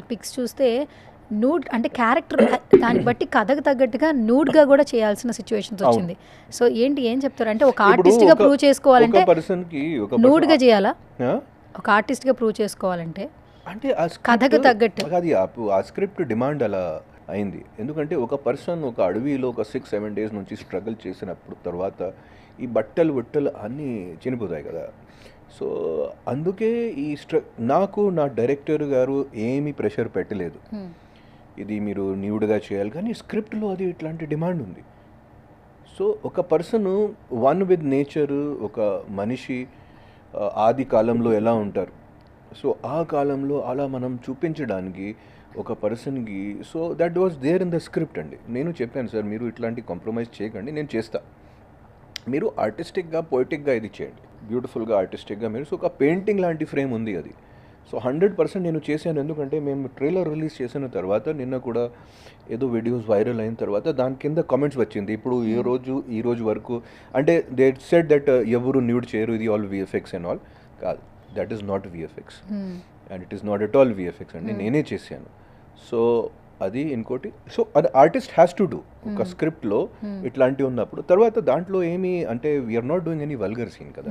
Pics చూస్తే nude అంటే character దాన్ని బట్టి కథకు తగ్గట్టుగా నూడ్గా కూడా చేయాల్సిన సిచ్యువేషన్స్ వచ్చింది. సో ఏం చెప్తారు అంటే ఒక ఆర్టిస్ట్గా ప్రూవ్ చేసుకోవాలంటే నూడ్గా చేయాలా? ఒక ఆర్టిస్ట్గా ప్రూవ్ చేసుకోవాలంటే అంటే కథకు తగ్గట్టు అది ఆ స్క్రిప్ట్ డిమాండ్ అలా అయింది. ఎందుకంటే ఒక పర్సన్ ఒక అడవిలో ఒక 6-7 డేస్ నుంచి స్ట్రగుల్ చేసినప్పుడు తర్వాత ఈ బట్టలు అన్నీ చనిపోతాయి కదా. సో అందుకే నాకు నా డైరెక్టర్ గారు ఏమీ ప్రెషర్ పెట్టలేదు, ఇది మీరు న్యూడ్గా చేయాలి, కానీ స్క్రిప్ట్లో అది ఇట్లాంటి డిమాండ్ ఉంది. సో ఒక పర్సన్ వన్ విత్ నేచర్, ఒక మనిషి ఆది కాలంలో ఎలా ఉంటారు, సో ఆ కాలంలో అలా మనం చూపించడానికి ఒక పర్సన్కి, so that was there in the script అండి. నేను చెప్పాను సార్ మీరు ఇట్లాంటి కాంప్రమైజ్ చేయకండి, నేను చేస్తా, మీరు ఆర్టిస్టిక్గా పోయిటిక్గా ఇది చేయండి, బ్యూటిఫుల్గా ఆర్టిస్టిక్గా మీరు. సో ఒక పెయింటింగ్ లాంటి ఫ్రేమ్ ఉంది అది. సో 100% నేను చేశాను. ఎందుకంటే మేము ట్రైలర్ రిలీజ్ చేసిన తర్వాత నిన్న కూడా ఏదో వీడియోస్ వైరల్ అయిన తర్వాత దాని కింద కామెంట్స్ వచ్చింది, ఇప్పుడు ఈ రోజు వరకు అంటే దే సెడ్ దట్ ఎవరు న్యూడ్ చేయరు, ఇది ఆల్ విఎఫ్ఎక్స్ అండ్ ఆల్. కాదు, that is not VFX and it is not at all VFX అండి, నేనే చేశాను. సో అది ఇంకోటి, సో అది ఆర్టిస్ట్ హ్యాస్ టు డూ. ఒక స్క్రిప్ట్లో ఇట్లాంటివి ఉన్నప్పుడు తర్వాత దాంట్లో ఏమి అంటే we are not doing any vulgar scene కదా.